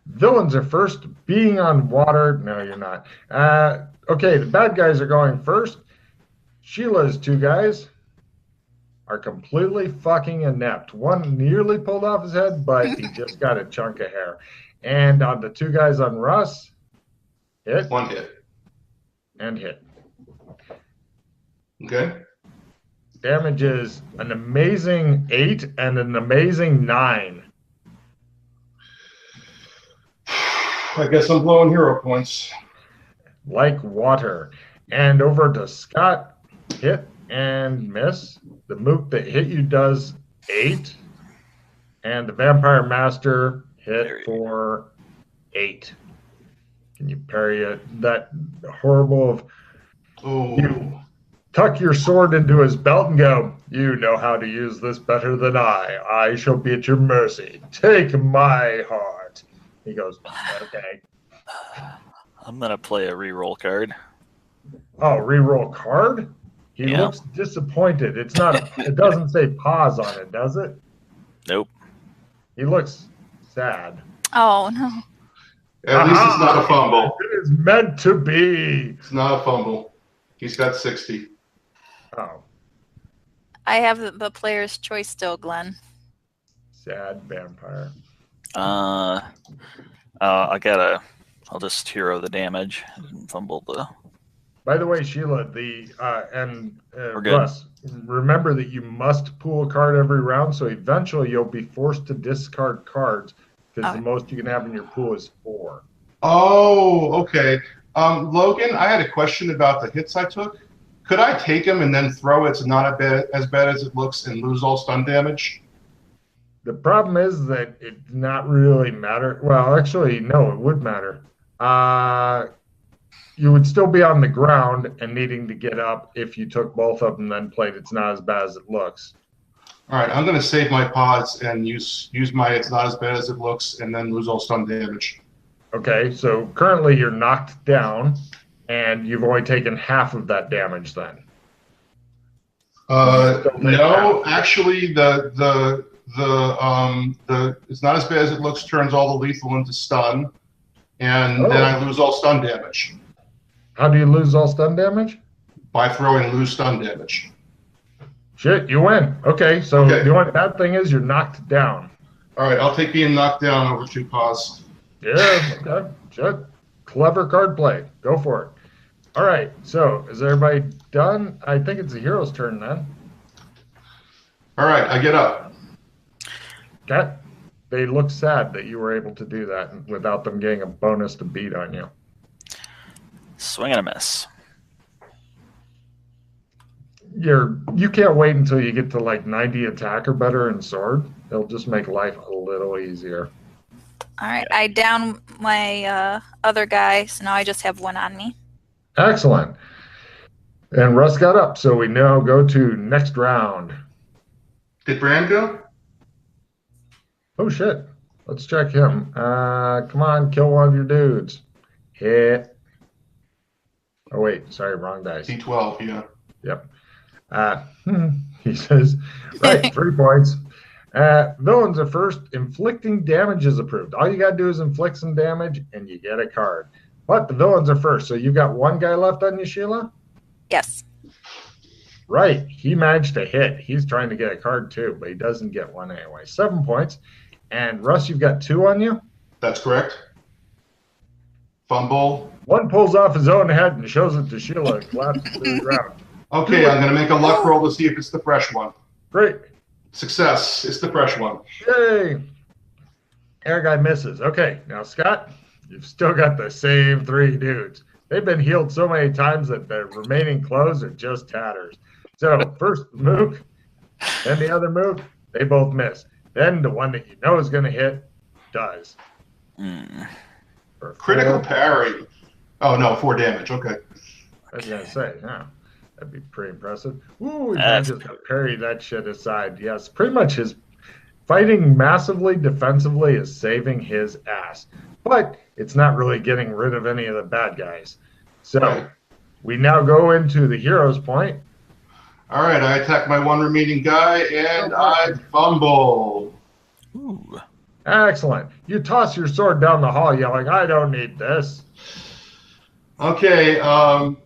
Villains are first. Being on water. No, you're not. Okay, the bad guys are going first. Sheila's two guys are completely fucking inept. One nearly pulled off his head, but he just got a chunk of hair. And on the two guys on Russ, hit One hit. and hit. Okay. Damage is an amazing 8 and an amazing 9. I guess I'm blowing hero points. Like water. And over to Scott, hit and miss. The mook that hit you does 8. And the Vampire Master hit for 8. Can you parry it? That horrible... Oh. You tuck your sword into his belt and go, you know how to use this better than I. I shall be at your mercy. Take my heart. He goes, okay. I'm going to play a reroll card. Oh, reroll card? He looks disappointed. It's not. It doesn't say pause on it, does it? Nope. He looks sad. Oh, no. At least it's not a fumble. It is meant to be. It's not a fumble. He's got 60. Oh. I have the player's choice still, Glenn. Sad vampire. I'll just hero the damage and fumble the. By the way, Sheila, Russ, remember that you must pull a card every round, so eventually you'll be forced to discard cards because the most you can have in your pool is 4. Oh, okay. Logan, I had a question about the hits I took. Could I take them and then throw it to not as bad as it looks and lose all stun damage? The problem is that it does not really matter. Well, actually, no, it would matter. You would still be on the ground and needing to get up if you took both of them and then played It's Not As Bad As It Looks. All right, I'm going to save my pods and use my It's Not As Bad As It Looks and then lose all stun damage. Okay, so currently you're knocked down, and you've only taken half of that damage then. No, actually, the It's Not As Bad As It Looks turns all the lethal into stun, and then I lose all stun damage. How do you lose all stun damage? By throwing lose stun damage. Shit, you win. Okay, so the only bad thing is you're knocked down. All right, I'll take being knocked down over 2 paws. Yeah, okay. Shit. Clever card play. Go for it. All right, so is everybody done? I think it's the hero's turn then. All right, I get up. Okay. They look sad that you were able to do that without them getting a bonus to beat on you. Swing and a miss. You can't wait until you get to like 90 attack or better in sword. It'll just make life a little easier. All right, I down my other guy, so now I just have 1 on me. Excellent. And Russ got up, so we now go to next round. Did Bran go? Oh, shit. Let's check him. Come on, kill one of your dudes. Hit. Oh, wait. Sorry, wrong dice. D12, yeah. Yep. He says, right, 3 points. Villains are first. Inflicting damage is approved. All you got to do is inflict some damage, and you get a card. But the villains are first. So you've got 1 guy left on you, Sheila? Yes. Right. He managed to hit. He's trying to get a card, too, but he doesn't get one anyway. 7 points. And Russ, you've got 2 on you? That's correct. Fumble. 1 pulls off his own head and shows it to Sheila and collapses to the ground. Okay, I'm going to make a luck roll to see if it's the fresh one. Great. Success. It's the fresh one. Yay. Air guy misses. Okay, now, Scott, you've still got the same 3 dudes. They've been healed so many times that the remaining clothes are just tatters. So, first the Mook, then the other Mook, they both miss. Then the one that you know is going to hit does. Critical parry. Oh, no, 4 damage. Okay. I was going to say, yeah. That'd be pretty impressive. Ooh, he manages to parry that shit aside. Yes, pretty much his fighting massively defensively is saving his ass. But it's not really getting rid of any of the bad guys. So we now go into the hero's point. All right, I attack my 1 remaining guy, and I fumble. Ooh. Excellent. You toss your sword down the hall, yelling, "I don't need this." Okay,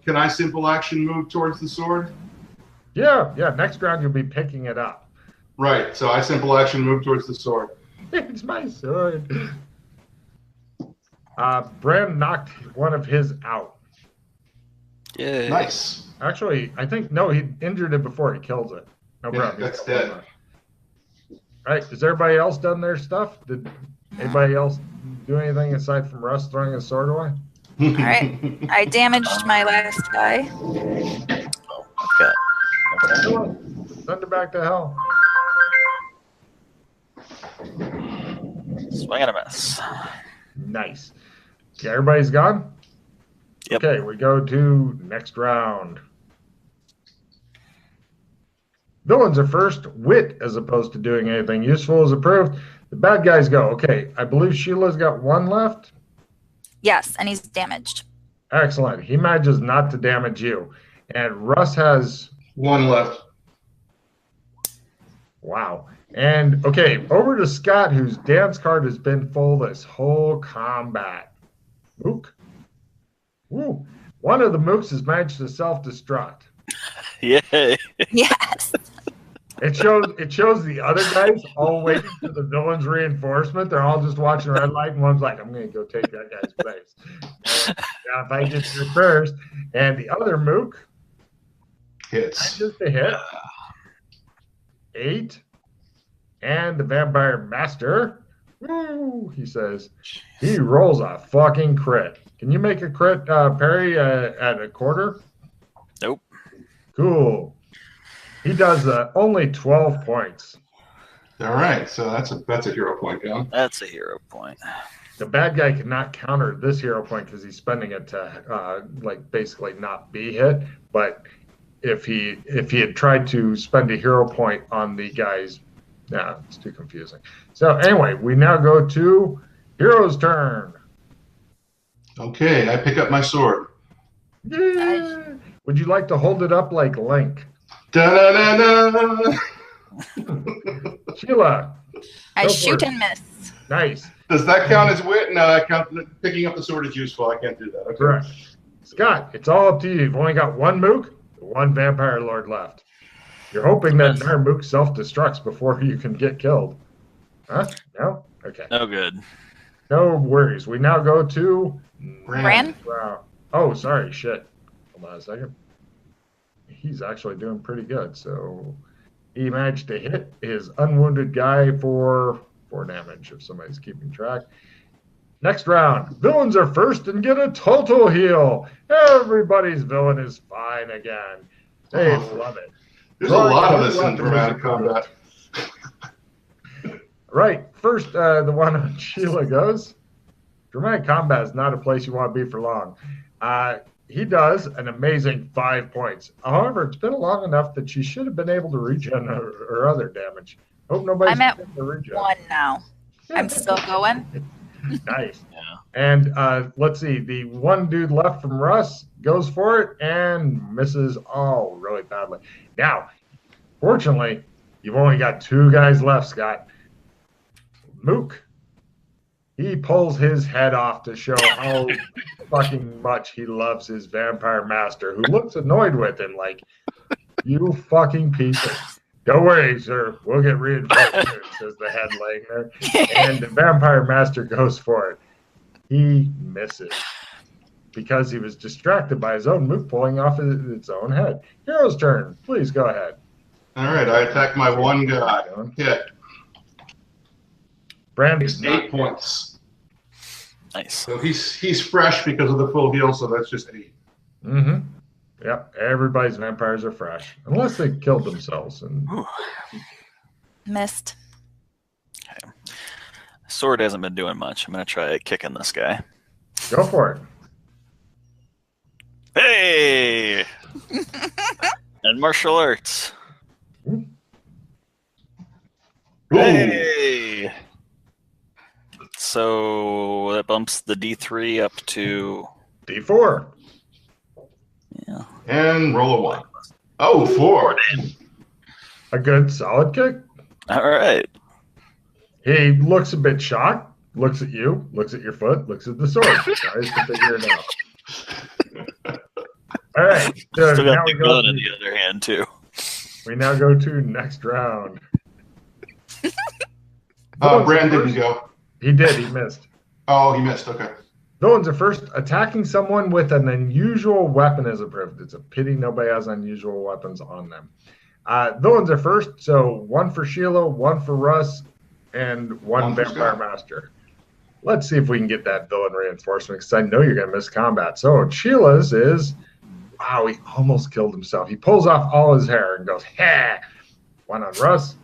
can I simple action move towards the sword? Yeah. Next round, you'll be picking it up. Right, so I simple action move towards the sword. It's my sword. Bran knocked one of his out. Yeah. Nice. Actually, I think, no, he injured it before he kills it. No Yeah, problem. that's dead. All right, has everybody else done their stuff? Did anybody else do anything aside from Russ throwing his sword away? All right. I damaged my last guy. Okay. Send it back to hell. Swing and a miss. Nice. Okay, everybody's gone? Yep. Okay, we go to next round. Villains are first. Wit, as opposed to doing anything useful, is approved. The bad guys go. Okay, I believe Sheila's got one left. Yes, and he's damaged. Excellent. He manages not to damage you. And Russ has... One left. Wow. And, okay, over to Scott, whose dance card has been full this whole combat. Mook. Woo. One of the mooks has managed to self-destruct. Yay. Yes. It shows the other guys all waiting for the villain's reinforcement. They're all just watching red light, and one's like, "I'm going to go take that guy's place. Now, if I get here first," and the other mook Hits. just a hit. 8, and the vampire master. Woo! He says he rolls a fucking crit. Can you make a crit parry at a quarter? Nope. Cool. He does only 12 points. All right, so that's a hero point, yeah. That's a hero point. The bad guy cannot counter this hero point because he's spending it to like basically not be hit. But if he had tried to spend a hero point on the guys, nah, it's too confusing. So anyway, we now go to hero's turn. Okay, I pick up my sword. Yeah. Would you like to hold it up like Link? Da-da-da-da. Sheila. I Go for shoot it. and miss. Nice. Does that count as wit? No, that counts. Picking up the sword is useful. I can't do that. Okay. Correct. Scott, it's all up to you. You've only got one mook, one vampire lord left. You're hoping that Yes. our mook self-destructs before you can get killed. Huh? No? Okay. No good. No worries. We now go to Bran? Wow. Oh, sorry. Shit. Hold on a second. He's actually doing pretty good. So he managed to hit his unwounded guy for 4 damage, if somebody's keeping track. Next round. Villains are first and get a total heal. Everybody's villain is fine again. They love it. There's a lot of this in dramatic combat. Right. First, the one on Sheila goes. Dramatic combat is not a place you want to be for long. He does an amazing 5 points. However, it's been long enough that she should have been able to regen her other damage. Hope nobody's I'm at able to regen. 1 now. I'm still going. Nice. Yeah. And let's see. The one dude left from Russ goes for it and misses really badly. Now, fortunately, you've only got 2 guys left, Scott. Mook. He pulls his head off to show how fucking much he loves his vampire master, who looks annoyed with him like, "You fucking piece of..." "Don't worry, sir. We'll get reinforced," says the head laying there. And the vampire master goes for it. He misses because he was distracted by his own mook pulling off its own head. Hero's turn. Please go ahead. All right, I attack my one guy. Hit. Brandy's 8 points. Nice. So he's fresh because of the full heal, so that's just 8. Mm-hmm. Yep. Everybody's vampires are fresh, unless they killed themselves. And Missed. Okay. Sword hasn't been doing much. I'm gonna try kicking this guy. go for it. Hey! And martial arts. Ooh. Hey! So that bumps the D3 up to D4. yeah. And roll a 1. Oh, 4. A good solid kick. All right. He looks a bit shocked, looks at you, looks at your foot, looks at the sword. Tries to figure it out. All right. So Still now got we the go gun to, in the other hand too. we now go to next round. Brand didn't First. go. He did. He missed. Oh, he missed. Okay. Villains are first. Attacking someone with an unusual weapon is approved. It's a pity nobody has unusual weapons on them. Villains are first. So one for Sheila, one for Russ, and one for Vampire Scott. Master. Let's see if we can get that villain reinforcement because I know you're going to miss combat. So Sheila's is, wow, he almost killed himself. He pulls off all his hair and goes, ha! One on Russ.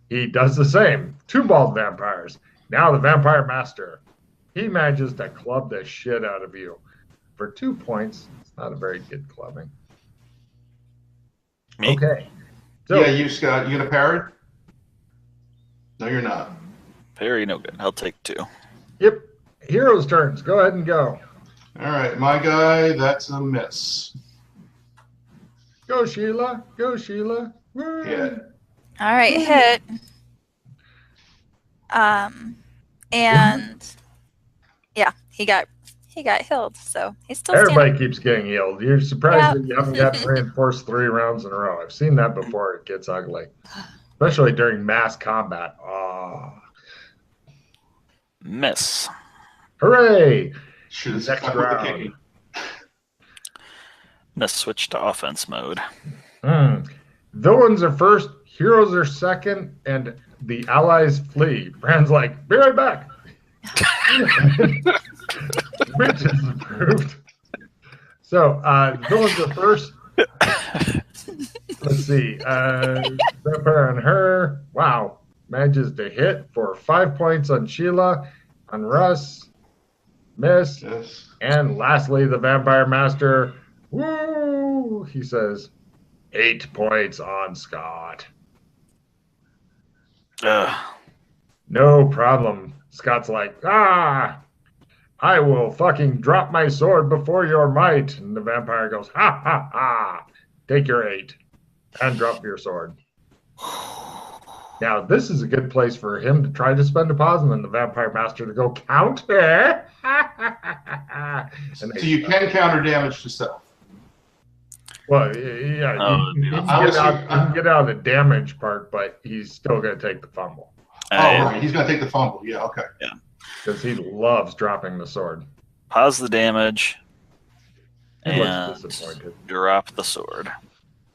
He does the same. Two bald vampires. Now the Vampire Master. He manages to club the shit out of you. For 2 points, it's not a very good clubbing. Me. Okay. So, Yeah, you, Scott. You gonna parry? No, you're not. Parry, no good. I'll take 2. yep. Heroes' turns. Go ahead and go. All right, my guy. That's a miss. Go, Sheila. Go, Sheila. Woo. Yeah. All right, hit. And yeah, he got healed, so he's still standing. Everybody keeps getting healed. You're surprised Yeah. that you haven't gotten reinforced 3 rounds in a row. I've seen that before. It gets ugly, especially during mass combat. Oh, Miss. hooray! Should have Next stuck with the round. kicking. Miss switch to offense mode. Villains are first, heroes are second, and the allies flee. Brand's like, be right back. Which is approved. So, villains are first. Let's see. Vampire on her. Wow. Manages to hit for 5 points on Sheila, on Russ, miss. Yes. And lastly, the Vampire Master. Woo! He says 8 points on Scott. No problem. Scott's like, I will fucking drop my sword before your might. And the vampire goes, ha ha ha. Take your 8 and drop your sword. Now, this is a good place for him to try to spend a pause and then the Vampire Master to go counter. So you can counter damage to self. Well, yeah, Oh, he can get out of the damage part, but he's still going to take the fumble Right. He's going to take the fumble. Yeah, okay. because he loves dropping the sword. Pause the damage He and looks disappointed. drop the sword.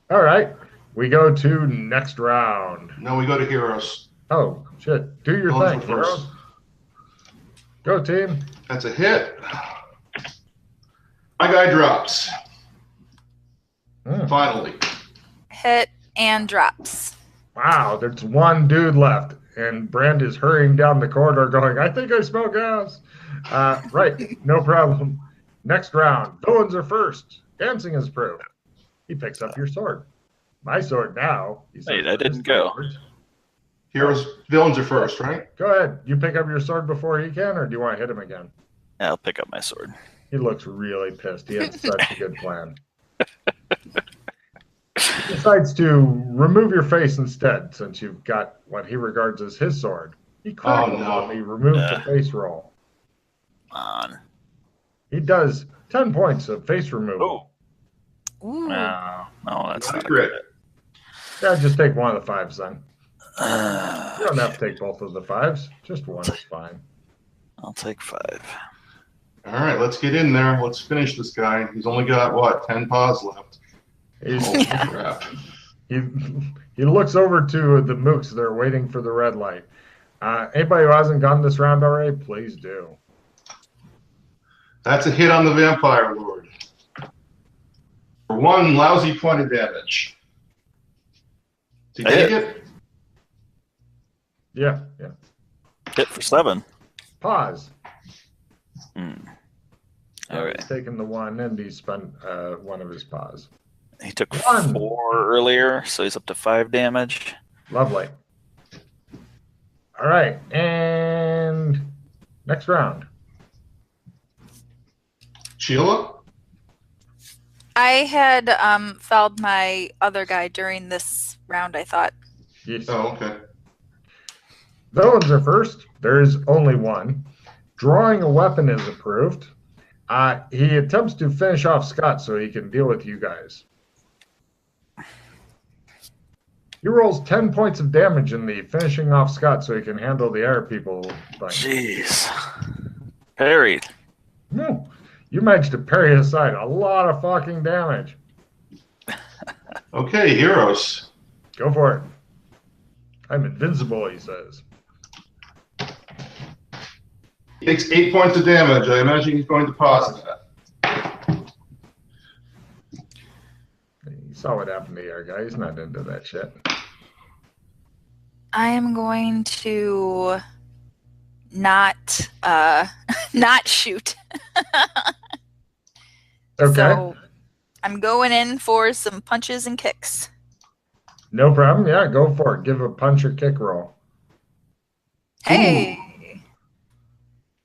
All right, we go to next round. No, we go to heroes. Oh, shit. Do your Villains thing, were heroes. Go, team. That's a hit. My guy drops. Finally. Hit and drops. Wow, there's one dude left, and Brand is hurrying down the corridor going, I think I smell gas. Right, no problem. Next round. Villains are first. Dancing is approved. He picks up your sword. My sword now. He says, Wait, I didn't go. Villains are first, right? Go ahead. You pick up your sword before he can, or do you want to hit him again? Yeah, I'll pick up my sword. He looks really pissed. He had such a good plan. He decides to remove your face instead, since you've got what he regards as his sword. He crackled when he removed the face roll. On. He does 10 points of face removal. Ooh. No, that's Not not a crit. good. Yeah, just take one of the 5s then. You don't have to take both of the 5s. Just one is fine. I'll take 5. All right, let's get in there. Let's finish this guy. He's only got, what, 10 paws left. Holy crap. He looks over to the mooks. They're waiting for the red light. Anybody who hasn't gone this round already, please do. That's a hit on the Vampire Lord. For 1 lousy point of damage. Did you take it? Yeah. Hit for 7. Pause. All right. He's taken the 1, and he spent one of his paws. He took 1. 4 earlier, so he's up to 5 damage. Lovely. All right, and next round. Sheila? I had fouled my other guy during this round, I thought. Yes. Oh, okay. Villains are first. There is only one. Drawing a weapon is approved. He attempts to finish off Scott so he can deal with you guys. He rolls 10 points of damage in the finishing off Scott so he can handle the air people thing. Jeez. Parried. No, you managed to parry aside a lot of fucking damage. Okay, heroes. Go for it. I'm invincible, he says. He takes 8 points of damage. I imagine he's going to pause that. You saw what happened to your guy. He's not into that shit. I am going to not not shoot. Okay. So I'm going in for some punches and kicks. No problem. Yeah, go for it. Give a punch or kick roll. Hey.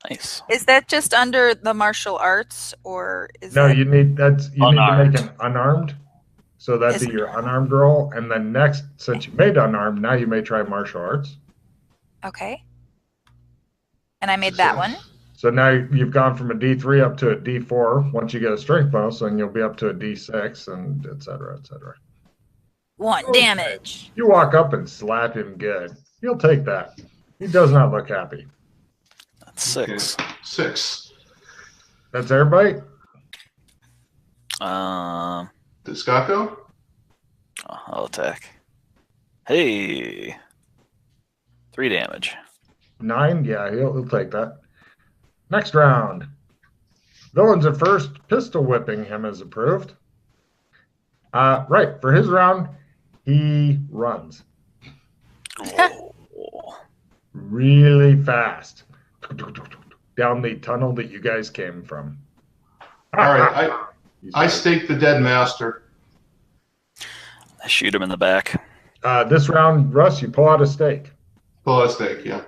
Nice. Is that just under the martial arts, or is No, it... you need to Unarmed. make an unarmed. So that'd be your unarmed roll. And then next, since you made unarmed, now you may try martial arts. Okay. And I made that one. So now you've gone from a D3 up to a D4 once you get a strength bonus, and you'll be up to a D6 and et cetera, et cetera. 1 damage. You walk up and slap him good. He'll take that. He does not look happy. That's 6. Okay. 6. That's everybody? Did Scott go? I'll attack. Hey. 3 damage. 9? Yeah, he'll take that. Next round. Villains at first. Pistol whipping him is approved. Right, for his round, he runs Oh. really fast down the tunnel that you guys came from. All right, I stake the dead master. I shoot him in the back. This round, Russ, you pull out a stake. Pull a stake, yeah.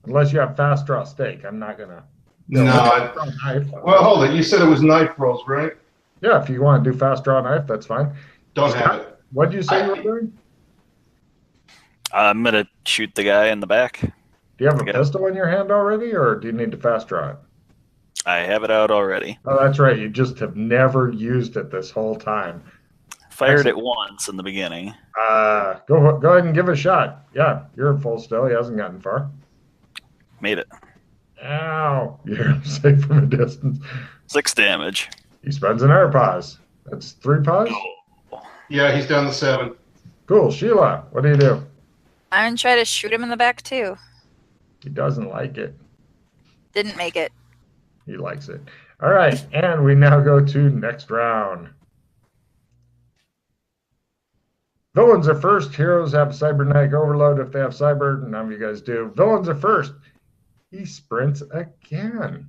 Unless you have fast draw stake. I'm not going to. Knife. Well, hold it. You said it was knife rolls, right? Yeah, if you want to do fast draw knife, that's fine. Don't have it. What did you say you were doing? I'm going to shoot the guy in the back. Do you have a Yeah. pistol in your hand already, or do you need to fast draw it? I have it out already. Oh, that's right. You just have never used it this whole time. Fired it once in the beginning. Go ahead and give it a shot. Yeah, you're full still. He hasn't gotten far. Made it. Ow! You're safe from a distance. 6 damage. He spends an air pause. That's 3 pause? Yeah, he's down to 7. Cool. Sheila, what do you do? I'm going to try to shoot him in the back, too. He doesn't like it. Didn't make it. He likes it. All right, and we now go to next round. Villains are first. Heroes have cybernetic overload if they have cyber. None of you guys do. Villains are first. He sprints again.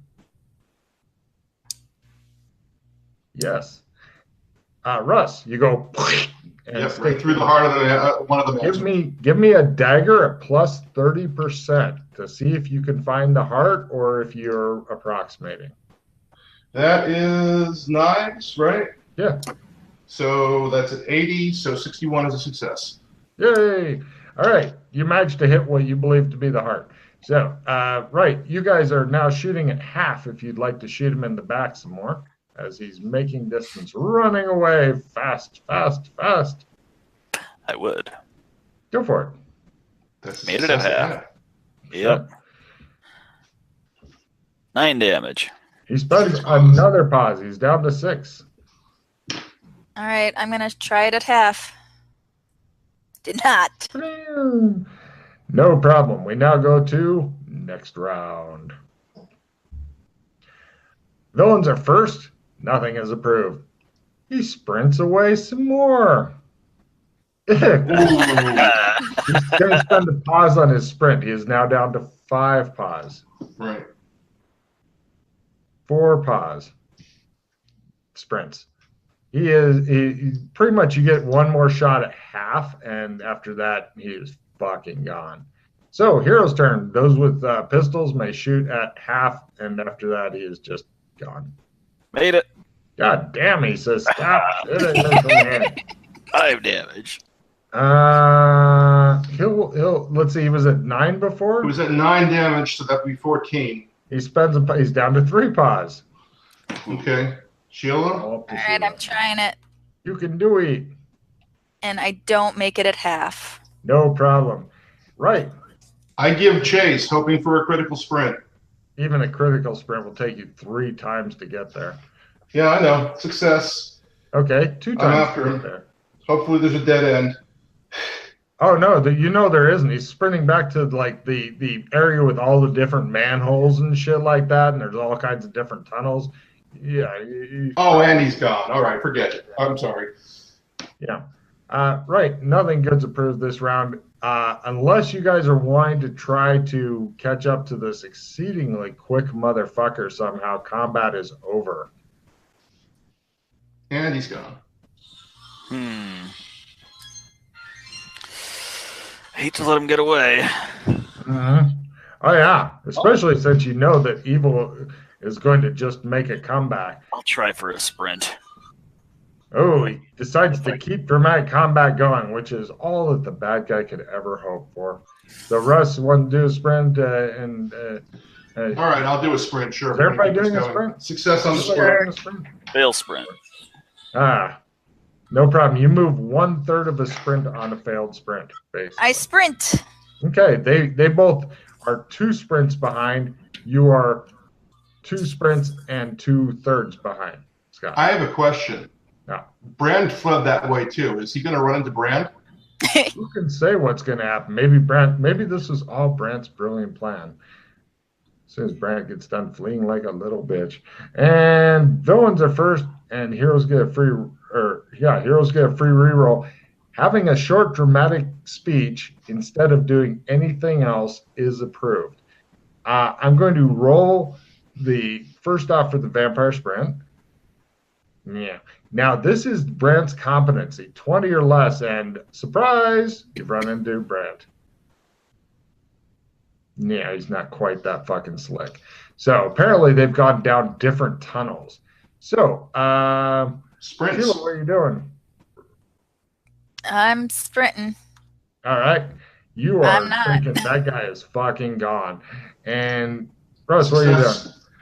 Yes. Russ, you go. And Yep, right through the heart of one of the give me a dagger at plus 30% to see if you can find the heart or if you're approximating. That is nice, right? Yeah. So that's at 80, so 61 is a success. Yay! All right, you managed to hit what you believe to be the heart. So, right, you guys are now shooting at half if you'd like to shoot him in the back some more, as he's making distance, running away fast, fast, fast. I would. Go for it. That's Made it at half. Yep. 9 damage. He spends another pause. He's down to 6. All right, I'm going to try it at half. Did not. No problem. We now go to next round. Villains are first. Nothing is approved. He sprints away some more. He's going to spend a pause on his sprint. He is now down to 5 pause. Right. 4 pause. Sprints. He pretty much, you get one more shot at half, and after that, he is fucking gone. So, hero's turn. Those with pistols may shoot at half, and after that, he is just gone. Made it. God damn, he says, stop. 5 5 damage. He'll let's see. He was at 9 It before. was at 9 damage, so that'd be 14. He's down to 3 paws. Okay. Sheila? All right, I'm trying it. You can do it. And I don't make it at half. No problem. Right. I give chase, hoping for a critical sprint. Even a critical sprint will take you 3 times to get there. Yeah, I know. Success. Okay, 2 I'm times after to him. get there. Hopefully there's a dead end. Oh no, there isn't. He's sprinting back to like the area with all the different manholes and shit like that, and there's all kinds of different tunnels. Yeah. Oh, and he's gone. All right, forget it. I'm sorry. Yeah. Right. Nothing good's approved this round. Unless you guys are wanting to try to catch up to this exceedingly quick motherfucker somehow, combat is over. And he's gone. I hate to let him get away. Mm-hmm. Oh yeah, especially since you know that evil is going to just make a comeback. I'll try for a sprint. Oh, he decides to keep dramatic combat going, which is all that the bad guy could ever hope for. So Russ wanted to do a sprint, All right, I'll do a sprint, sure. Is everybody doing a sprint? Success on the sprint. Fail sprint. No problem. You move 1/3 of a sprint on a failed sprint, basically. I sprint. Okay, they both are 2 sprints behind. You are 2 sprints and 2/3 behind, Scott. I have a question. Yeah. Brand fled that way too. Is he going to run into Brand? Who can say what's going to happen? Maybe this was all Brandt's brilliant plan. As soon as Brandt gets done fleeing like a little bitch. And villains are first, and heroes get a free reroll. Having a short dramatic speech instead of doing anything else is approved. I'm going to roll the first off for the vampire sprint. Yeah. Now this is Brandt's competency, 20 or less, and surprise, you've run into Brandt. Yeah, he's not quite that fucking slick. So apparently they've gone down different tunnels. So, Sprints. Sheila, what are you doing? I'm sprinting. All right. You are I'm not. thinking that guy is fucking gone. And Russ, what are you doing?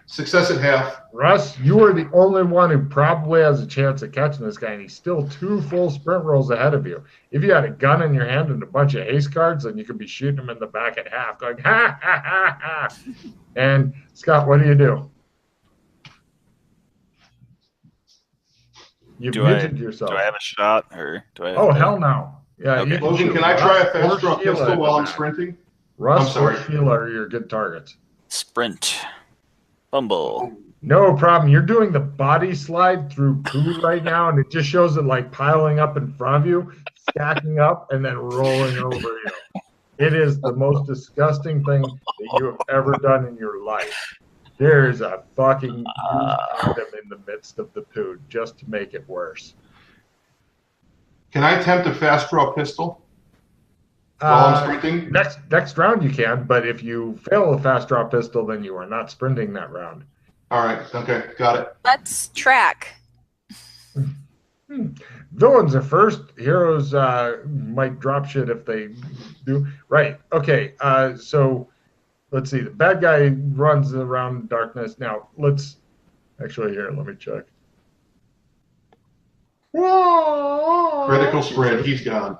Success at half. Russ, you are the only one who probably has a chance at catching this guy, and he's still 2 full sprint rolls ahead of you. If you had a gun in your hand and a bunch of haste cards, then you could be shooting him in the back at half, going, ha, ha, ha, ha. And Scott, what do? You've muted yourself. Do I have a shot, or do I have Oh, hell no. Yeah, Okay. Logan, can I try a fast draw pistol while I'm sprinting? Russ I'm or sorry. Sheila are your good targets. sprint? Bumble. No problem. You're doing the body slide through poo right now, and it just shows it like piling up in front of you, stacking up, and then rolling over you. It is the most disgusting thing that you have ever done in your life. There is a fucking used condom in the midst of the poo just to make it worse. Can I attempt a fast draw pistol while I'm sprinting? Next round you can, but if you fail a fast draw pistol, then you are not sprinting that round. All right. Okay. Got it. Let's track. Villains are first. Heroes might drop shit if they do. Right. Okay. So let's see. The bad guy runs around darkness. Now let's actually here. Let me check. Critical sprint. He's gone.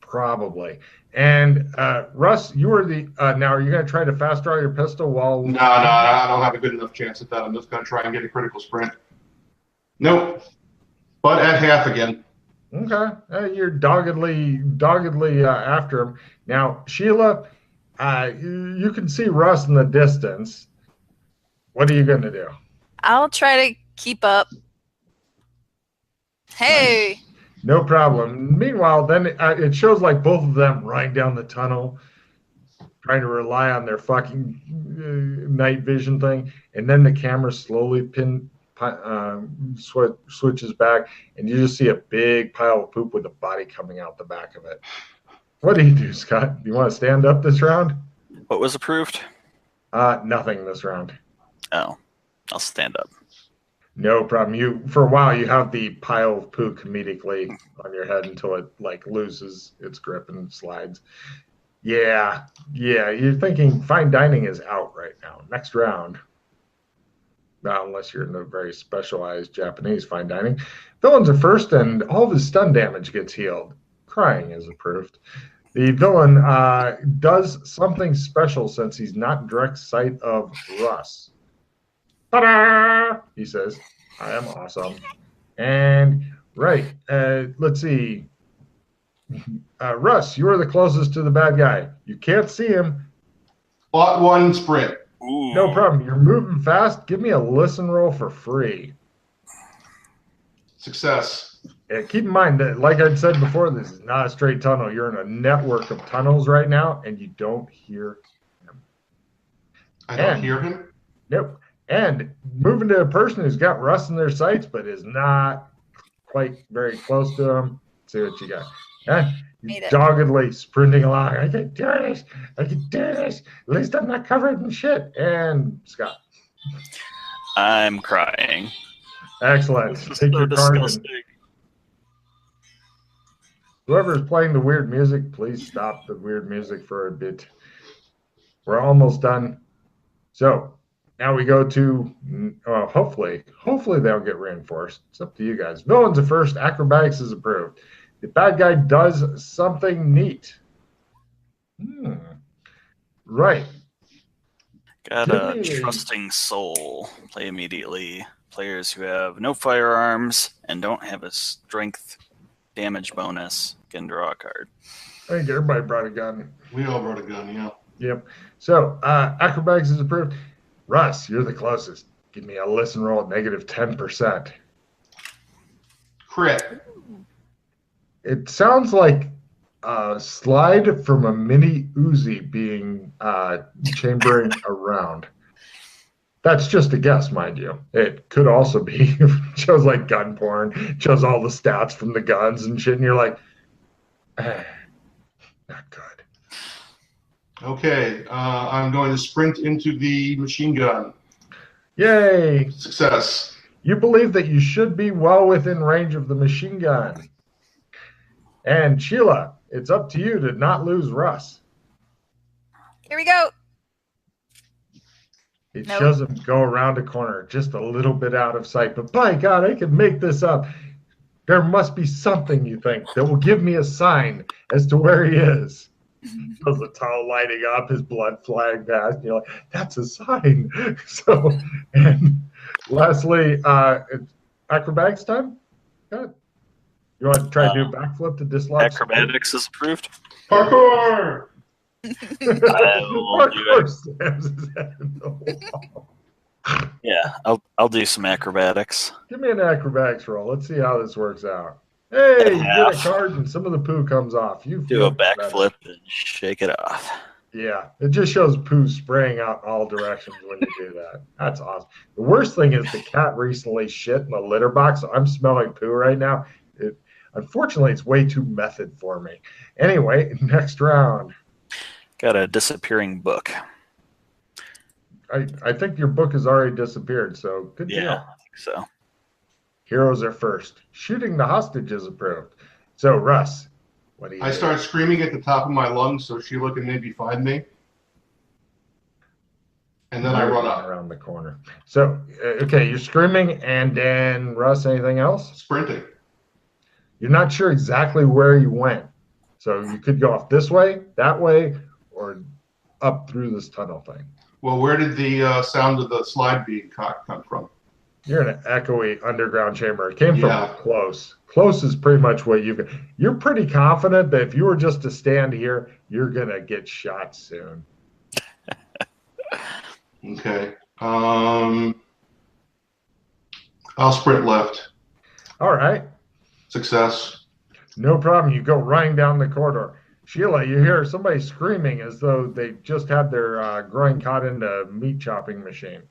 Probably. And Russ, you are the now. Are you going to try to fast draw your pistol while? No, I don't have a good enough chance at that. I'm just going to try and get a critical sprint. Nope. But at half again. Okay. You're doggedly after him. Now, Sheila, you can see Russ in the distance. What are you going to do? I'll try to keep up. Hey. No problem. Meanwhile, then it shows like both of them running down the tunnel, trying to rely on their fucking night vision thing, and then the camera slowly switches back, and you just see a big pile of poop with a body coming out the back of it. What do you do, Scott? Do you want to stand up this round? What was approved? Nothing this round. Oh, I'll stand up. No problem. For a while you have the pile of poo comedically on your head until it like loses its grip and slides. Yeah, yeah. You're thinking fine dining is out right now. Next round. Not unless you're in a very specialized Japanese fine dining. Villains are first, and all of his stun damage gets healed. Crying is approved. The villain does something special since he's not in direct sight of Russ. Ta-da! He says, I am awesome. And, right, let's see. Russ, you are the closest to the bad guy. You can't see him. Plot 1 sprint. Ooh. No problem. You're moving fast. Give me a listen roll for free. Success. Yeah, keep in mind that, like I said before, this is not a straight tunnel. You're in a network of tunnels right now, and you don't hear him. I don't hear him? Nope. And moving to a person who's got Russ in their sights, but is not quite very close to him. See what you got. Yeah? Doggedly sprinting along. I can do this. I can do this. At least I'm not covered in shit. And Scott. I'm crying. Excellent. Take So your card. disgusting. Whoever's playing the weird music, please stop the weird music for a bit. We're almost done. So now we go to, hopefully they'll get reinforced. It's up to you guys. Villains are first. Acrobatics is approved. The bad guy does something neat. Right. Got a trusting soul. Play immediately. Players who have no firearms and don't have a strength damage bonus can draw a card. I think everybody brought a gun. We all brought a gun, yeah. Yep. So acrobatics is approved. Russ, you're the closest. Give me a listen roll at negative 10%. Crit. It sounds like a slide from a mini Uzi being chambering around. That's just a guess, mind you. It could also be shows like gun porn, shows all the stats from the guns and shit, and you're like, not good. Okay, I'm going to sprint into the machine gun. Yay! Success. You believe that you should be well within range of the machine gun. And Sheila, it's up to you to not lose Russ. Here we go. It shows him go around a corner, just a little bit out of sight. But by God, I can make this up. There must be something, you think, that will give me a sign as to where he is. Shows the tunnel lighting up, his blood flying past. You're like, that's a sign. So, and lastly, it's acrobatics time. Good. You want to try to do a backflip to dislodge? Acrobatics is approved. Parkour! Parkour slams his head in the wall. Yeah, I'll do some acrobatics. Give me an acrobatics roll. Let's see how this works out. Hey, you get a card and some of the poo comes off. You do a backflip and shake it off. Yeah, it just shows poo spraying out in all directions when you do that. That's awesome. The worst thing is the cat recently shit in the litter box, so I'm smelling poo right now. Unfortunately, it's way too method for me. Anyway, next round. Got a disappearing book. I think your book has already disappeared, so good deal. Yeah, I think so. Heroes are first. Shooting the hostage is approved. So, Russ, what do you do? Start screaming at the top of my lungs so Sheila can maybe find me. And then I run up. Around the corner. So, okay, you're screaming, and then, Russ, anything else? Sprinting. You're not sure exactly where you went. So you could go off this way, that way, or up through this tunnel thing. Well, where did the sound of the slide being caught come from? You're in an echoey underground chamber. It came from close. Close is pretty much what you're pretty confident that if you were just to stand here, you're going to get shot soon. Okay. I'll sprint left. All right. Success. No problem. You go running down the corridor. Sheila, you hear somebody screaming as though they just had their groin caught in a meat chopping machine.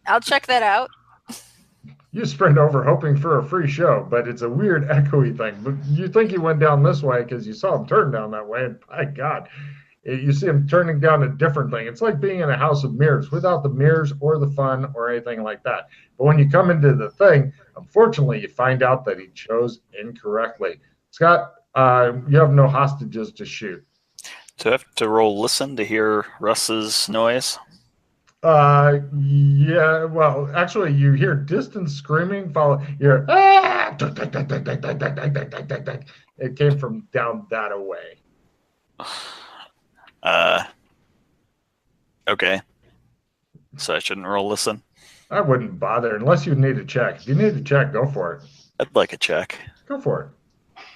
I'll check that out. You sprint over hoping for a free show, but it's a weird echoey thing. But you think you went down this way because you saw him turn down that way, and by God, You see him turning down a different thing. It's like being in a house of mirrors without the mirrors or the fun or anything like that. But when you come into the thing, unfortunately, you find out that he chose incorrectly. Scott, you have no hostages to shoot. Do I have to roll listen to hear Russ's noise? Yeah, well, actually, you hear distant screaming, follow, you're, ah! It came from down that away. Okay. So I shouldn't roll listen? I wouldn't bother unless you need a check. If you need a check, go for it. I'd like a check. Go for it.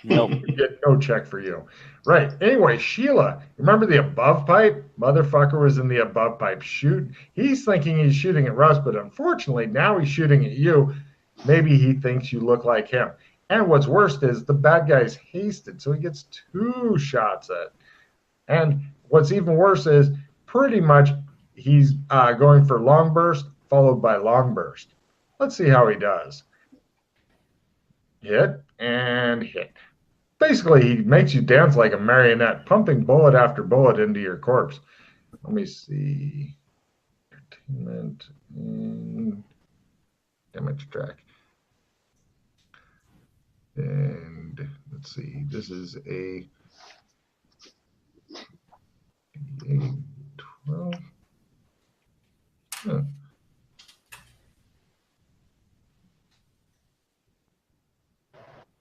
Nope. You get no check for you. Right. Anyway, Sheila, remember the above pipe? Motherfucker was in the above pipe. Shoot. He's thinking he's shooting at Russ, but unfortunately, now he's shooting at you. Maybe he thinks you look like him. And what's worse is the bad guy's hasted, so he gets 2 shots at. And what's even worse is pretty much he's going for long burst followed by long burst. Let's see how he does. Hit and hit. Basically, he makes you dance like a marionette, pumping bullet after bullet into your corpse. Let me see. Entertainment and damage track. And let's see. This is a 12. Huh.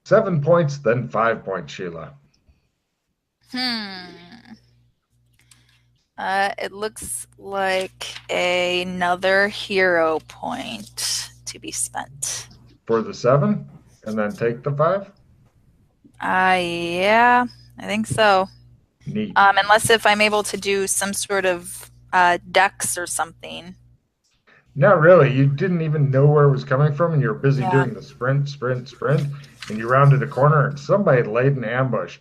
Seven points, then 5 points, Sheila. It looks like another hero point to be spent. For the 7, and then take the 5? Yeah, I think so. Neat. Unless if I'm able to do some sort of dex or something. Not really. You didn't even know where it was coming from, and you were busy Yeah. doing the sprint, and you rounded a corner, and somebody laid an ambush.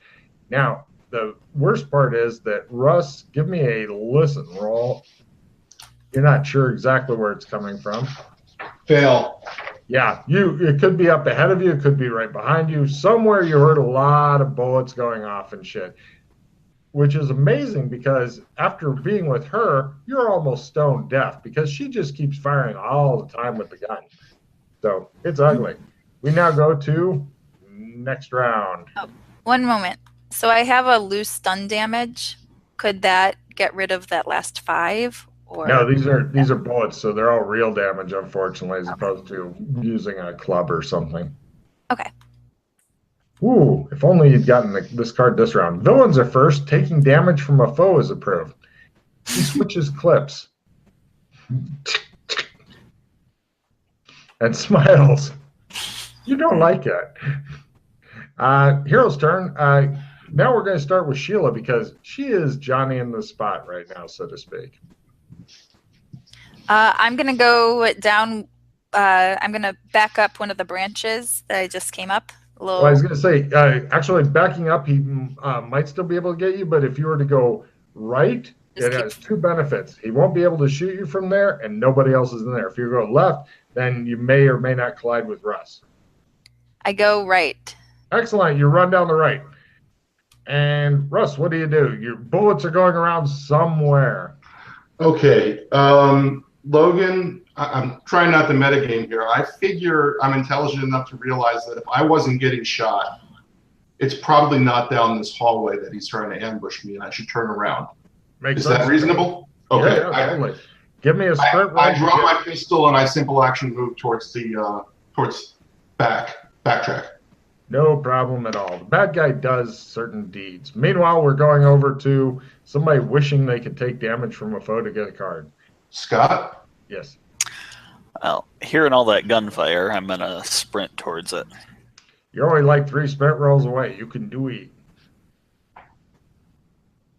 Now, the worst part is that Russ, give me a listen roll. You're not sure exactly where it's coming from. Fail. Yeah, it could be up ahead of you, it could be right behind you. Somewhere you heard a lot of bullets going off and shit, which is amazing because after being with her, you're almost stone deaf because she just keeps firing all the time with the gun. So it's ugly. We now go to next round. Oh, one moment. So I have a loose stun damage. Could that get rid of that last 5? Or No, these are bullets, so they're all real damage, unfortunately, as opposed to using a club or something. Okay. Ooh, if only you'd gotten this card this round. Villains are first. Taking damage from a foe is approved. He switches clips. And smiles. You don't like it. Hero's turn. Now we're going to start with Sheila because she is Johnny in the spot right now, so to speak. I'm going to go down. I'm going to back up one of the branches that I just came up. Well, I was going to say, actually, backing up, he might still be able to get you, but if you were to go right, it has 2 benefits. He won't be able to shoot you from there, and nobody else is in there. If you go left, then you may or may not collide with Russ. I go right. Excellent. You run down the right. And Russ, what do? Your bullets are going around somewhere. Okay. Logan, I'm trying not to metagame here. I figure I'm intelligent enough to realize that if I wasn't getting shot, it's probably not down this hallway that he's trying to ambush me, and I should turn around. Makes Is sense. that reasonable? Okay. Yeah, totally. Give me a sprint. I draw my pistol and I simple action move towards the backtrack. No problem at all. The bad guy does certain deeds. Meanwhile, we're going over to somebody wishing they could take damage from a foe to get a card. Scott? Yes. Well, hearing all that gunfire, I'm going to sprint towards it. You're only like 3 sprint rolls away. You can do it.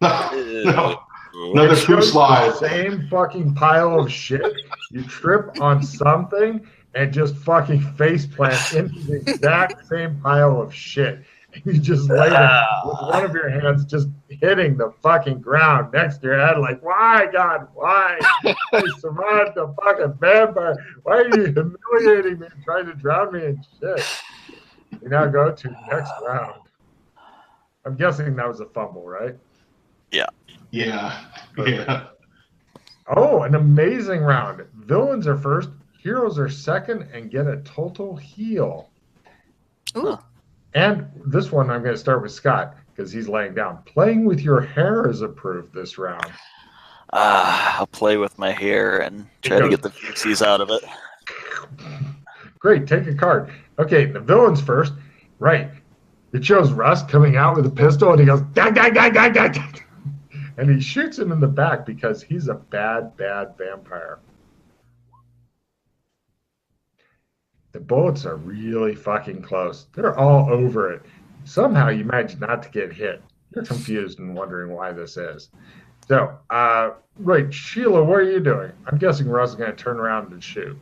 No. Another food slide. Same fucking pile of shit. You trip on something and just fucking face plant into the exact same pile of shit. You just lay there with one of your hands just hitting the fucking ground next to your head like, why, God, why? I survived the fucking vampire. Why are you humiliating me and trying to drown me in shit? We now go to next round. I'm guessing that was a fumble, right? Yeah. Yeah. Yeah. Oh, an amazing round. Villains are first, heroes are second, and get a total heal. Ooh. And this one, I'm going to start with Scott because he's laying down. Playing with your hair is approved this round. I'll play with my hair and try to get the feces out of it. Great, take a card. Okay, the villain's first. Right. It shows Russ coming out with a pistol and he goes, dag, dag, dag, dag, dag, dag. And he shoots him in the back because he's a bad, bad vampire. The bullets are really fucking close. They're all over it. Somehow you manage not to get hit. You're confused and wondering why this is. So, right, Sheila, what are you doing? I'm guessing Russ is going to turn around and shoot.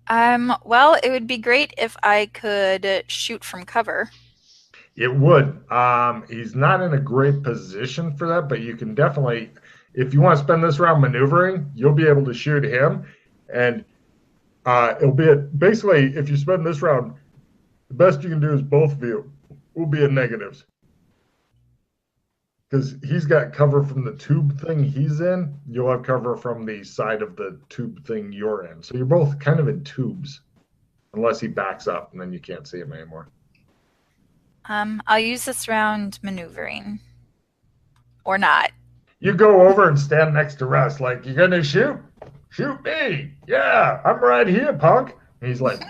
Well, it would be great if I could shoot from cover. It would. He's not in a great position for that, but you can definitely, if you want to spend this round maneuvering, you'll be able to shoot him. And it'll be basically, if you spend this round, the best you can do is both of you will be in negatives. Because he's got cover from the tube thing he's in, you'll have cover from the side of the tube thing you're in. So you're both kind of in tubes, unless he backs up, and then you can't see him anymore. I'll use this round maneuvering. Or not. You go over and stand next to Russ, like, you gonna shoot? Shoot me! Yeah, I'm right here, punk. And he's like,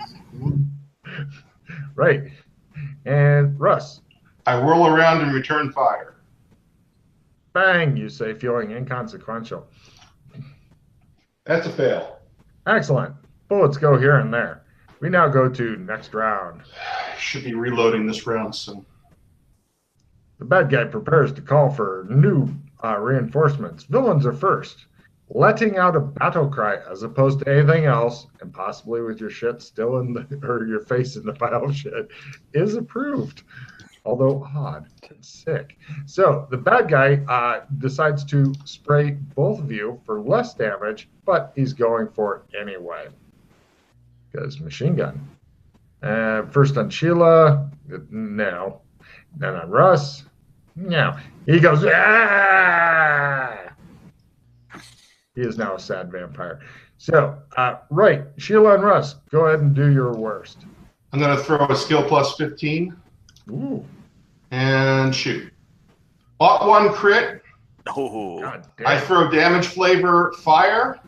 right. And Russ. I whirl around and return fire. Bang, you say, feeling inconsequential. That's a fail. Excellent. Bullets go here and there. We now go to next round. Should be reloading this round soon. The bad guy prepares to call for new reinforcements. Villains are first. Letting out a battle cry as opposed to anything else, and possibly with your shit still in the, or your face in the pile of shit, is approved. Although odd and sick. So the bad guy decides to spray both of you for less damage, but he's going for it anyway. Because machine gun. First on Sheila, no. Then on Russ, no. He goes, ah! He is now a sad vampire. So, right, Sheila and Russ, go ahead and do your worst. I'm going to throw a skill plus 15. Ooh. And shoot. Ought one crit. Oh. God damn. I throw damage flavor fire.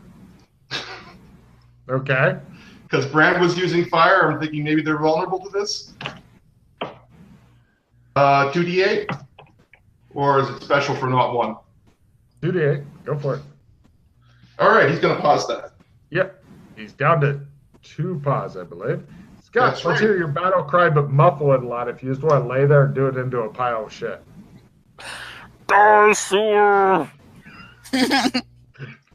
Okay. Because Brand was using fire, I'm thinking maybe they're vulnerable to this. 2d8? Or is it special for not one? 2d8. Go for it. All right, he's going to pause that. Yep. He's down to 2 paws, I believe. Scott, That's let's right. hear your battle cry, but muffle it a lot. If you just want to lay there and do it into a pile of shit.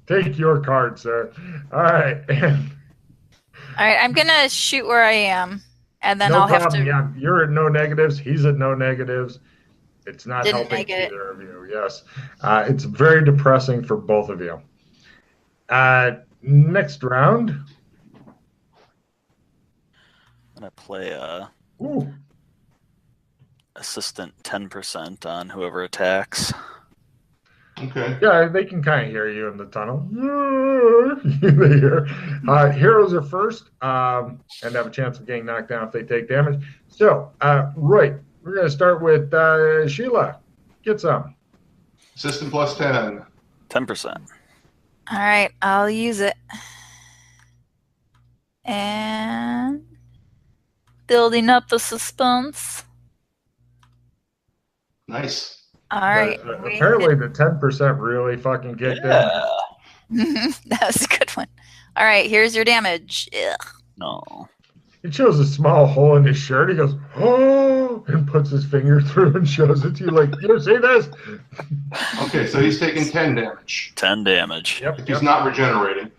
Take your card, sir. All right. All right, I'm gonna shoot where I am, and then No I'll problem. have to. Yeah, you're at no negatives. He's at no negatives. It's not Didn't helping make it. either of you. Yes. It's very depressing for both of you. Next round. I'm going to play Ooh. assistant 10% on whoever attacks. Okay. Yeah, they can kind of hear you in the tunnel. They hear. Heroes are first and have a chance of getting knocked down if they take damage. So, right, we're going to start with Sheila. Get some. Assistant plus 10. 10%. All right, I'll use it. And building up the suspense. Nice. All right. Apparently, the 10% really fucking kicked in. Yeah. That was a good one. All right, here's your damage. Ugh. No. It shows a small hole in his shirt. He goes, oh, and puts his finger through and shows it to you like, you see this? Okay, so he's taking 10 damage. 10 damage. Yep. If he's not regenerating.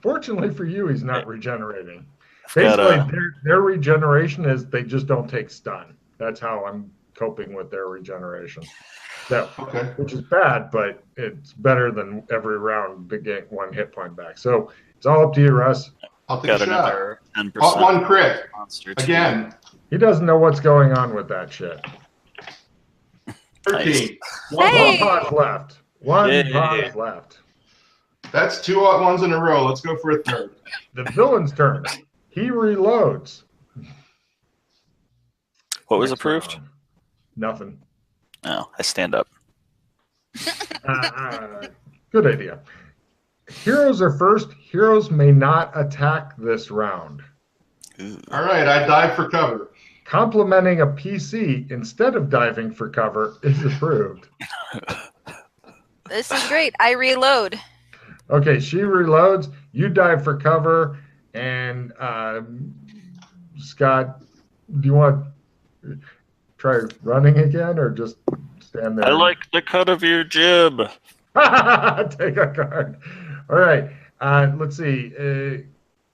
Fortunately for you, he's not regenerating. I've got Basically, their regeneration is they just don't take stun. That's how I'm coping with their regeneration. So, Okay. which is bad, but it's better than every round to get 1 hit point back. So it's all up to you, Russ. I'll take got a shot. another 10%. Ought one crit. Monster too. Again. He doesn't know what's going on with that shit. 13. One pause left. One Yay. pause left. That's 2 ones in a row. Let's go for a third. The villain's turn. He reloads. What was Next approved? round. Nothing. Oh, I stand up. Good idea. Heroes are first. Heroes may not attack this round. Ooh. All right, I dive for cover. Complimenting a PC instead of diving for cover is approved. This is great. I reload. Okay, she reloads. You dive for cover. And Scott, do you want to try running again or just stand there? I like the cut of your jib. Take a card. All right. Let's see.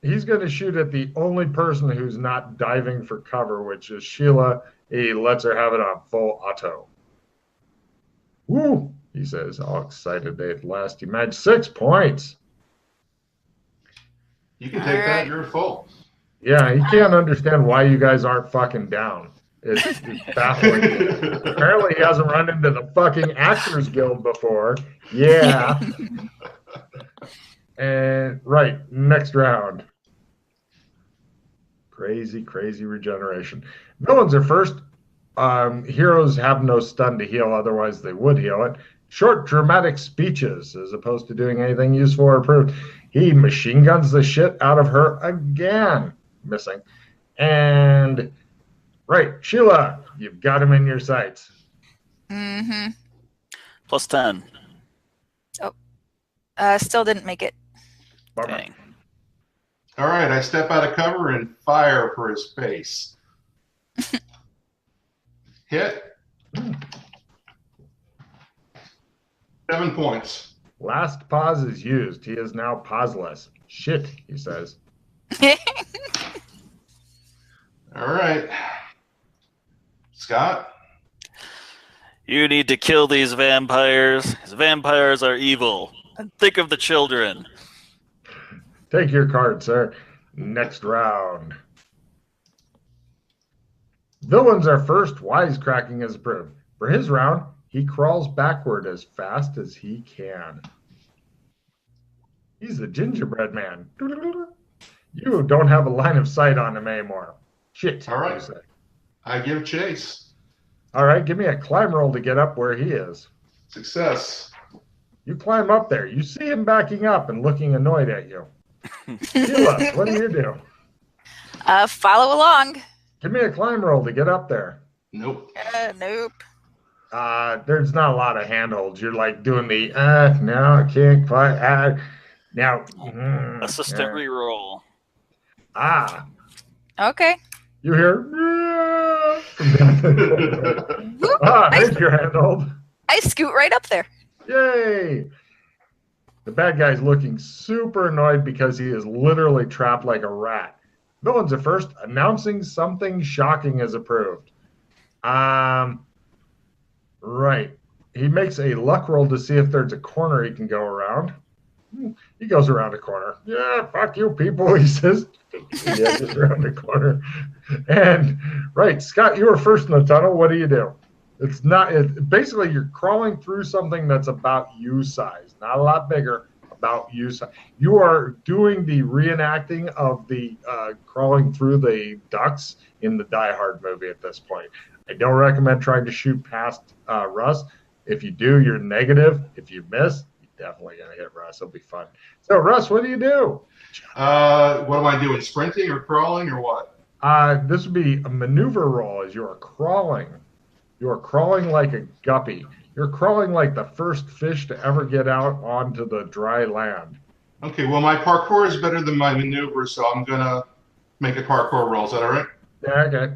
He's going to shoot at the only person who's not diving for cover, which is Sheila. He lets her have it on full auto. Woo! He says, all excited at last. He managed 6 points. You can take that. You're full. Yeah, he can't understand why you guys aren't fucking down. It's baffling. Apparently he hasn't run into the fucking Actors Guild before. Yeah. And right, next round. Crazy regeneration. Villains are first. Heroes have no stun to heal, otherwise they would heal it. Short, dramatic speeches, as opposed to doing anything useful or approved. He machine guns the shit out of her again. Missing. And right, Sheila, you've got him in your sights. Mm-hmm. Plus 10. Still didn't make it. Dang. All right, I step out of cover and fire for his face. Hit. 7 points. Last pause is used. He is now pauseless. Shit, he says. All right. Scott? You need to kill these vampires. These vampires are evil. And think of the children. Take your card, sir. Next round. Villains are first. Wisecracking is approved. For his round, he crawls backward as fast as he can. He's the gingerbread man. You don't have a line of sight on him anymore. Shit. All right. You say. I give chase. All right, give me a climb roll to get up where he is. Success. You climb up there. You see him backing up and looking annoyed at you. Sheila, what do you do? Follow along. Give me a climb roll to get up there. Nope. Nope. There's not a lot of handholds. You're like doing the, no, I can't quite, now. Assistant reroll. Okay. You hear, there's your handhold. I scoot right up there. Yay. The bad guy's looking super annoyed because he is literally trapped like a rat. Villains are first. Announcing something shocking is approved. Right. He makes a luck roll to see if there's a corner he can go around. He goes around a corner. Yeah, fuck you people, he says. Yeah, just around the corner. And, right, Scott, you were first in the tunnel. What do? It's not, basically you're crawling through something that's about you size, not a lot bigger, about you size. You are doing the reenacting of the crawling through the ducts in the Die Hard movie at this point. I don't recommend trying to shoot past Russ. If you do, you're negative. If you miss, you're definitely going to hit Russ. It'll be fun. So, Russ, what do? What am I doing? Sprinting or crawling or what? This would be a maneuver roll as you are crawling. You are crawling like a guppy. You're crawling like the first fish to ever get out onto the dry land. Okay, well, my parkour is better than my maneuver, so I'm going to make a parkour roll. Is that all right? Yeah, okay.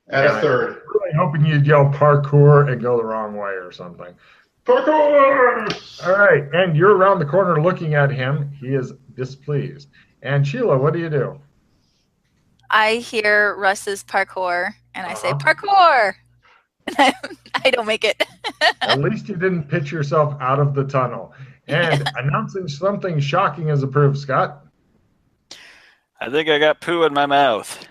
At a third. I'm really hoping you'd yell parkour and go the wrong way or something. Parkour! All right, and you're around the corner looking at him. He is displeased. And Sheila, what do? I hear Russ's parkour, and I say, parkour! And I don't make it. At least you didn't pitch yourself out of the tunnel. And announcing something shocking is approved, Scott. I think I got poo in my mouth.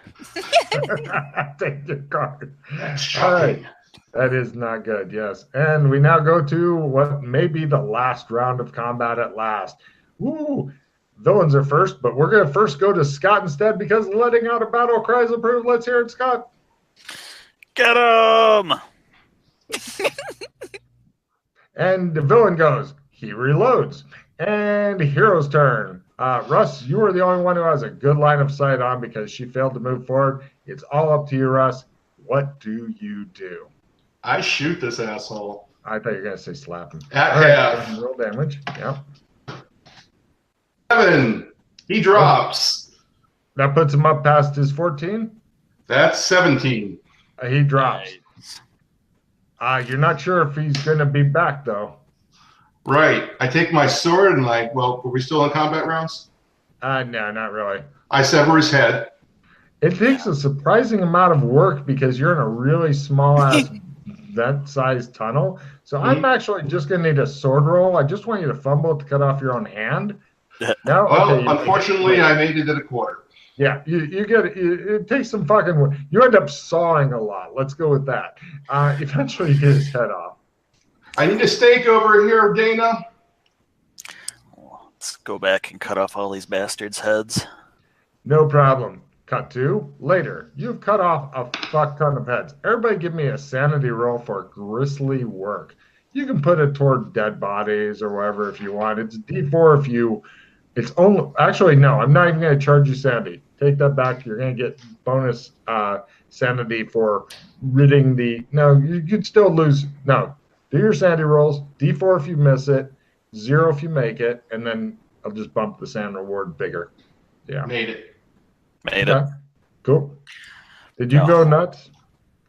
Take your card. That's All right. shocking. That is not good, yes. And we now go to what may be the last round of combat at last. Woo! Villains are first, but we're going to first go to Scott instead because letting out a battle cries approved. Let's hear it, Scott. Get him! And the villain goes, he reloads. And hero's turn. Russ, you are the only one who has a good line of sight on because she failed to move forward. It's all up to you, Russ. What do you do? I shoot this asshole. I thought you were going to say slap him. Yeah. Roll damage. Yeah. 7. He drops. That puts him up past his 14. That's 17. He drops. You're not sure if he's going to be back, though. Right. I take my sword and well, are we still in combat rounds? No, not really. I sever his head. It takes a surprising amount of work because you're in a really small-ass vent-sized tunnel. So I'm actually just going to need a sword roll. I just want you to fumble to cut off your own hand. No? Well, Okay, unfortunately, I made it at a quarter. Yeah, you get it takes some fucking work. You end up sawing a lot. Let's go with that. Eventually, you get his head off. I need a steak over here, Dana. Let's go back and cut off all these bastards' heads. No problem. Cut to later. You've cut off a fuck ton of heads. Everybody give me a sanity roll for grisly work. You can put it toward dead bodies or whatever if you want. It's D4 if you... It's only... Actually, no. I'm not even going to charge you sanity. Take that back. You're going to get bonus sanity for ridding the... No, you could still lose... No. Do your sanity rolls. D4 if you miss it. 0 if you make it. And then I'll just bump the sand reward bigger. Yeah. Made it. Made it. Cool. Did you go nuts?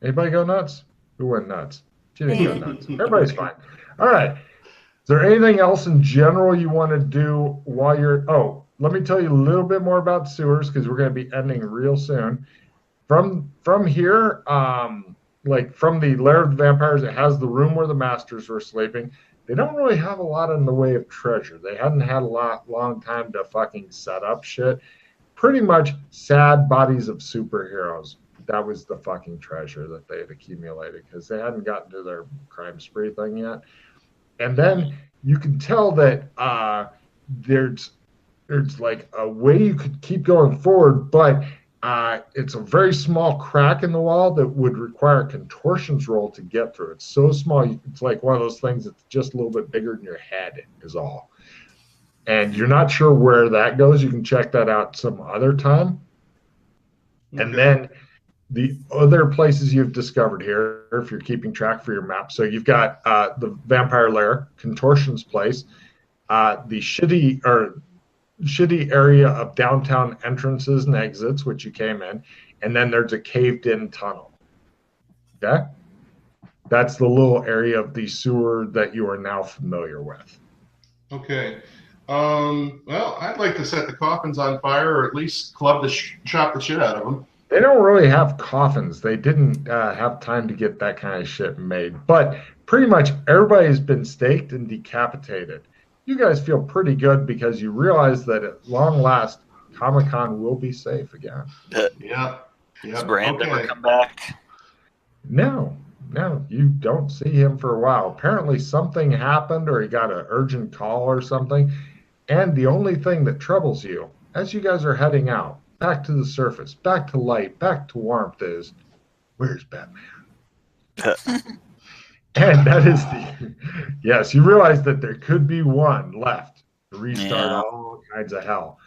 Anybody go nuts? Who went nuts? She didn't go nuts. Everybody's fine. All right. Is there anything else in general you want to do while you're... Oh, let me tell you a little bit more about sewers because we're going to be ending real soon. From here, like from the Lair of the Vampires, it has the room where the masters were sleeping. They don't really have a lot in the way of treasure. They hadn't had a long time to fucking set up shit. Pretty much sad bodies of superheroes. That was the fucking treasure that they had accumulated because they hadn't gotten to their crime spree thing yet. And then you can tell that there's like a way you could keep going forward, but it's a very small crack in the wall that would require a contortions roll to get through. It's so small, it's like one of those things that's just a little bit bigger than your head is all. And you're not sure where that goes. You can check that out some other time. Okay. And then the other places you've discovered here, if you're keeping track for your map. So you've got the Vampire Lair, Contortion's Place, the shitty area of downtown entrances and exits, which you came in, and then there's a caved-in tunnel. Okay? That's the little area of the sewer that you are now familiar with. Okay. Well, I'd like to set the coffins on fire, or at least chop the shit out of them. They don't really have coffins. They didn't have time to get that kind of shit made. But pretty much everybody's been staked and decapitated. You guys feel pretty good because you realize that at long last, Comic-Con will be safe again. Yeah. Does Brand ever come back? No, you don't see him for a while. Apparently something happened or he got an urgent call or something. And the only thing that troubles you, as you guys are heading out, back to the surface, back to light, back to warmth is, where's Batman? And that is yes, you realize that there could be one left to restart all kinds of hell.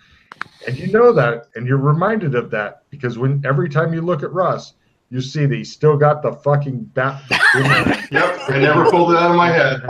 And you know that, and you're reminded of that, because every time you look at Russ, you see that he's still got the fucking bat. Yep, I never pulled it out of my head.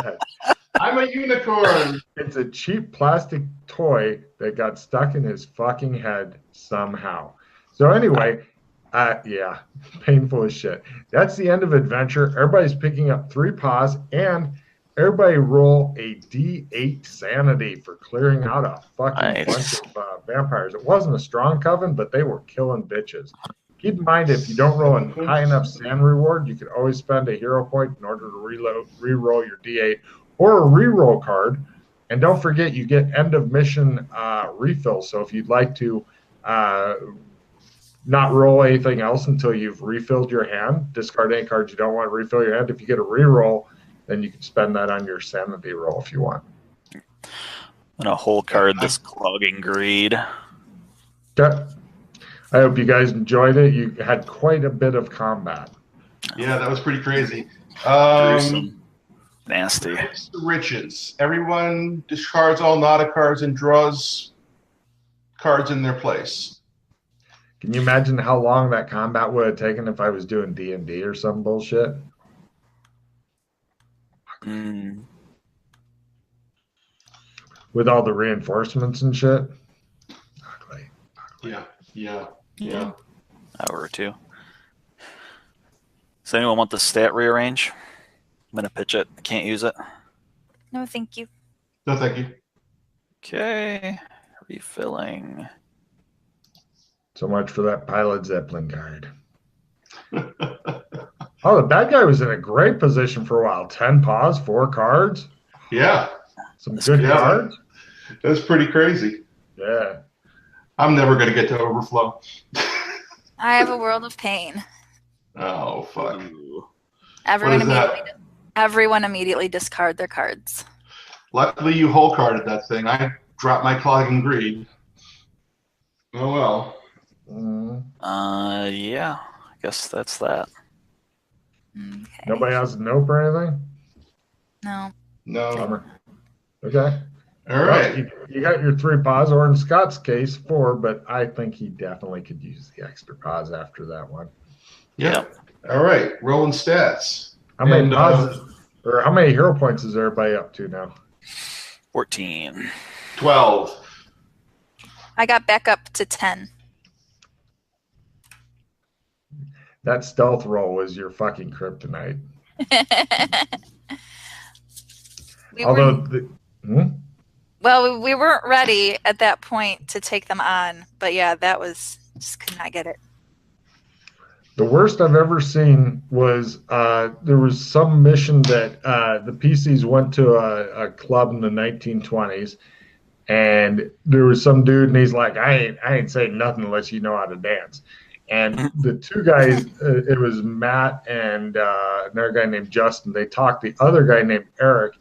I'm a unicorn. It's a cheap plastic toy that got stuck in his fucking head somehow. So anyway, yeah, painful as shit. That's the end of adventure. Everybody's picking up 3 paws, and everybody roll a D8 sanity for clearing out a fucking bunch of vampires. It wasn't a strong coven, but they were killing bitches. Keep in mind, if you don't roll a high enough sand reward, you can always spend a hero point in order to re-roll your D8 or a re-roll card. And don't forget, you get end of mission refill. So if you'd like to not roll anything else until you've refilled your hand. Discard any cards you don't want to refill your hand. If you get a reroll, then you can spend that on your sanity roll if you want. And a whole card, this Clogging Greed. Okay. I hope you guys enjoyed it. You had quite a bit of combat. Yeah, that was pretty crazy. Gruesome. Nasty. Rags to riches. Everyone discards all Nada cards and draws cards in their place. Can you imagine how long that combat would have taken if I was doing D&D or some bullshit? With all the reinforcements and shit? Ugly. Yeah. Hour or two. Does anyone want the stat rearrange? I'm going to pitch it. I can't use it. No, thank you. No, thank you. Okay. Refilling. So much for that Pilot Zeppelin card. Oh, the bad guy was in a great position for a while. 10 paws, 4 cards. Yeah. Some good cards. That's pretty crazy. Yeah. I'm never going to get to overflow. I have a world of pain. Oh, fuck. Everyone immediately discard their cards. Luckily, you whole carded that thing. I dropped my Clogging Greed. Oh, well. Yeah. I guess that's that. Okay. Nobody has a nope or anything? No. No. Okay. All right. Well, you got your 3 paws, or in Scott's case, 4, but I think he definitely could use the extra paws after that one. Yeah. All right. Rolling stats. How many paws or how many hero points is everybody up to now? 14. 12. I got back up to 10. That stealth roll was your fucking kryptonite. Well, we weren't ready at that point to take them on, but yeah, that was just could not get it. The worst I've ever seen was there was some mission that the PCs went to a club in the 1920s, and there was some dude, and he's like, I ain't saying nothing unless you know how to dance. And the 2 guys, it was Matt and another guy named Justin. They talked the other guy named Eric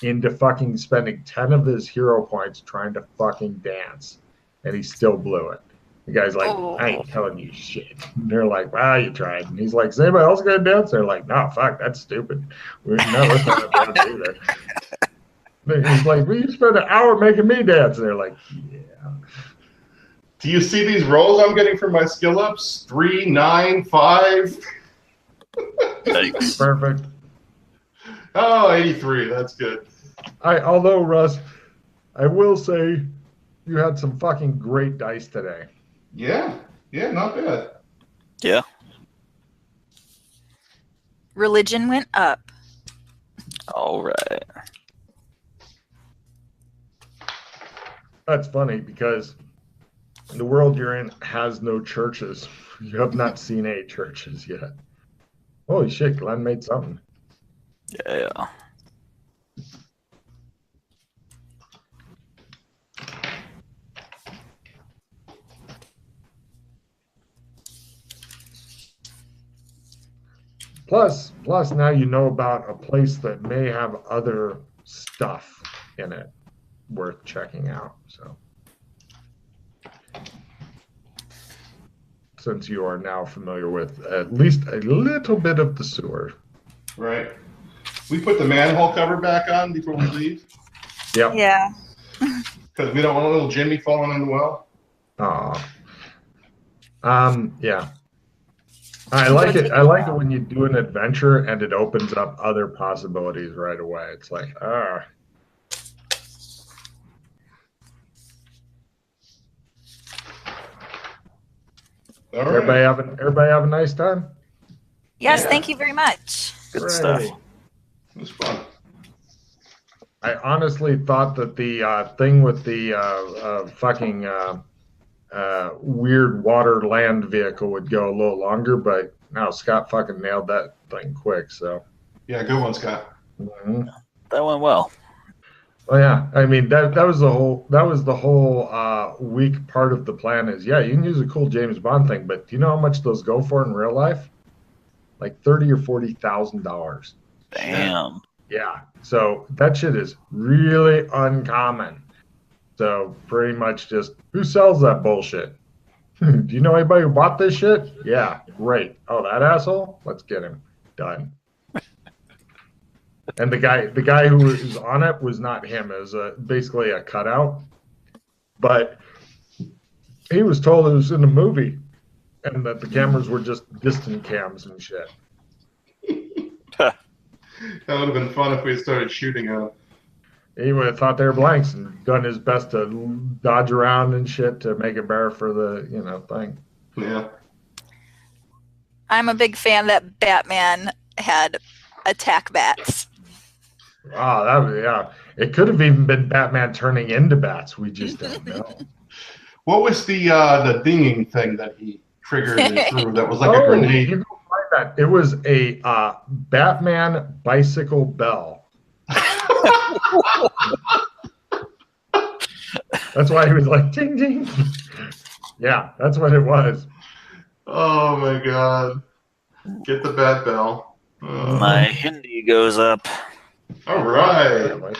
into fucking spending 10 of his hero points trying to fucking dance, and he still blew it. The guy's like, I ain't telling you shit. And they're like, wow, you tried. And he's like, is anybody else gonna dance? They're like, no, fuck, that's stupid. That's not what to do there. He's like, well, you spent an hour making me dance. And they're like, yeah. Do you see these rolls I'm getting from my skill ups? 3, 9, 5. Thanks. Perfect. Oh, 83. That's good. Although, Russ, I will say you had some fucking great dice today. Yeah, not bad. Yeah. Religion went up. All right. That's funny because the world you're in has no churches. You have not seen any churches yet. Holy shit, Glenn made something. Yeah. Plus, now you know about a place that may have other stuff in it worth checking out. So, since you are now familiar with at least a little bit of the sewer. Right. We put the manhole cover back on before we leave. Yep. Yeah. Because we don't want a little Jimmy falling in the well. Aw. Yeah. I like it. I like it when you do an adventure and it opens up other possibilities right away. It's like, All everybody have a nice time? Yes, thank you very much. Good stuff. It was fun. I honestly thought that the thing with the fucking weird water land vehicle would go a little longer, but no, Scott fucking nailed that thing quick. So Yeah, good one, Scott. mhm. That went well. Oh yeah, I mean that was the whole weak part of the plan is yeah, you can use a cool James Bond thing, but do you know how much those go for in real life? Like $30,000 or $40,000. Damn. Yeah, so that shit is really uncommon. So pretty much just who sells that bullshit? Do you know anybody who bought this shit? Yeah, great. Oh, that asshole? Let's get him. Done. And the guy who was on it was not him. It was basically a cutout. But he was told it was in a movie and that the cameras were just distant cams and shit. That would have been fun if we had started shooting at him. He would have thought they were blanks and done his best to dodge around and shit to make it better for the, thing. Yeah. I'm a big fan that Batman had attack bats. Oh, that was, yeah. It could have even been Batman turning into bats. We just don't know. What was the dinging thing that he triggered and threw that was like a grenade? You can find that. It was a Batman bicycle bell. That's why he was like ding ding. Yeah, that's what it was. Oh my god. Get the bat bell. My Hindi goes up. All right.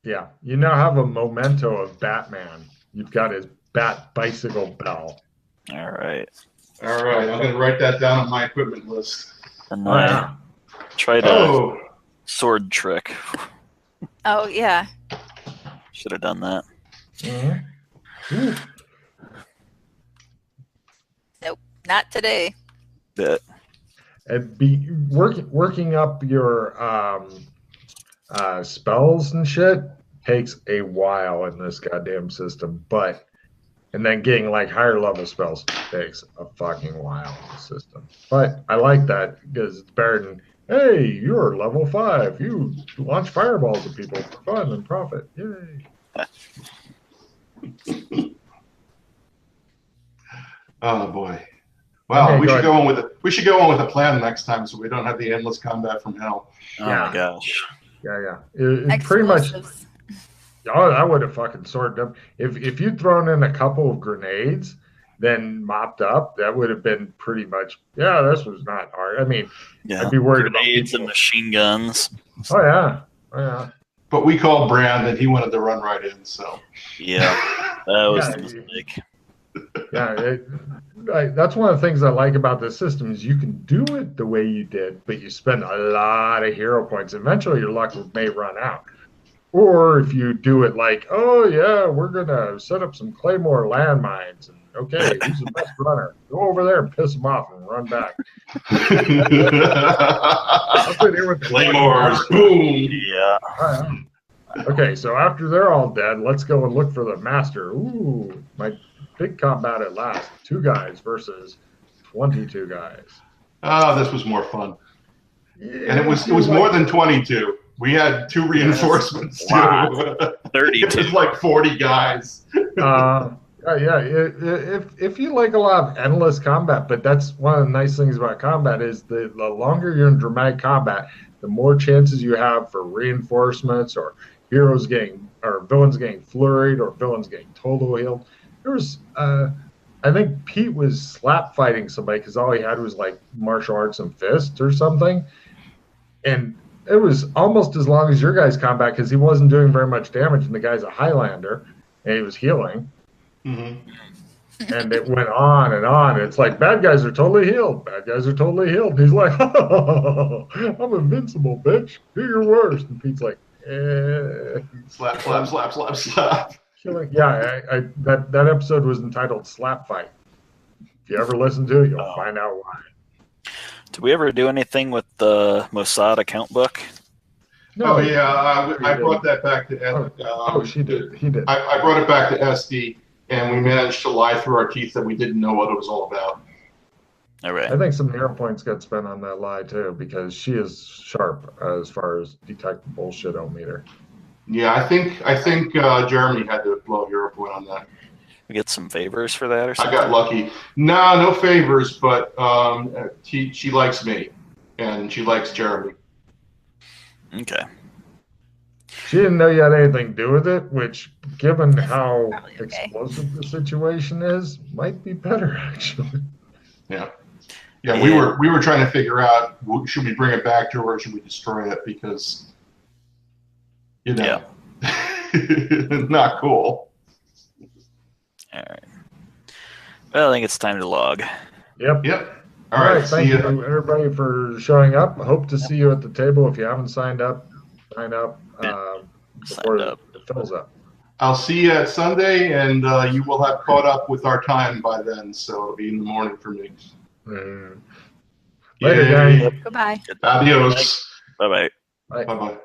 Yeah, you now have a memento of Batman. You've got his bat bicycle bell. All right. All right. I'm going to write that down on my equipment list. And I tried a sword trick. Oh, yeah. Should have done that. Mm-hmm. Nope, not today. That. And be working up your spells and shit takes a while in this goddamn system, and then getting like higher level spells takes a fucking while in the system. But I like that because it's better than, hey, you're level 5. You launch fireballs at people for fun and profit. Yay. Oh boy. Well, we should go on with a plan next time so we don't have the endless combat from hell. Oh my gosh. Yeah. It pretty much. Oh, that would have fucking sorted them. If you'd thrown in a couple of grenades, then mopped up, that would have been pretty much. Yeah, this was not hard. I mean, yeah, I'd be worried grenades and machine guns. Oh yeah. But we called Brand and he wanted to run right in. So yeah, that was the mistake. Yeah, that's one of the things I like about this system is you can do it the way you did, but you spend a lot of hero points. Eventually, your luck may run out. Or if you do it like, oh yeah, we're gonna set up some Claymore landmines, and okay, who's the best runner? Go over there and piss them off and run back. Claymores, boom. Yeah. Okay, so after they're all dead, let's go and look for the master. Ooh, my big combat at last. 2 guys versus 22 guys. This was more fun. Yeah, and it was more than 22. We had 2 reinforcements too. Wow. 32. It was like 40 guys. If you like a lot of endless combat, but that's one of the nice things about combat is the longer you're in dramatic combat, the more chances you have for reinforcements or villains getting flurried or villains getting total healed. There was, I think Pete was slap fighting somebody because all he had was like martial arts and fists or something, and it was almost as long as your guy's combat because he wasn't doing very much damage, and the guy's a Highlander, and he was healing. Mm-hmm. And it went on and on. It's like, bad guys are totally healed. Bad guys are totally healed. And he's like, oh, I'm invincible, bitch. Do your worst. And Pete's like, Slap, slap, slap, slap, slap. Yeah, that episode was entitled Slap Fight. If you ever listen to it, you'll find out why. Did we ever do anything with the Mossad account book? No, I brought that back to she did. He did. I brought it back to SD, and we managed to lie through our teeth that we didn't know what it was all about. All right. I think some hero points got spent on that lie too, because she is sharp as far as detect bullshit-o-meter. Yeah, I think Jeremy had to blow a hero point on that. We get some favors for that or I something? got lucky. No favors, but she likes me, and she likes Jeremy. Okay. She didn't know you had anything to do with it, which, given how probably okay. explosive the situation is, might be better actually. Yeah, we were trying to figure out, should we bring it back to her or should we destroy it, because not cool. All right. Well, I think it's time to log. Yep. All right. Thank you, everybody, for showing up. I hope to see you at the table. If you haven't signed up, sign up before it fills up. I'll see you at Sunday, and you will have caught up with our time by then, so it'll be in the morning for me. Later, guys. Goodbye. Adios. Bye-bye. Bye. Bye-bye.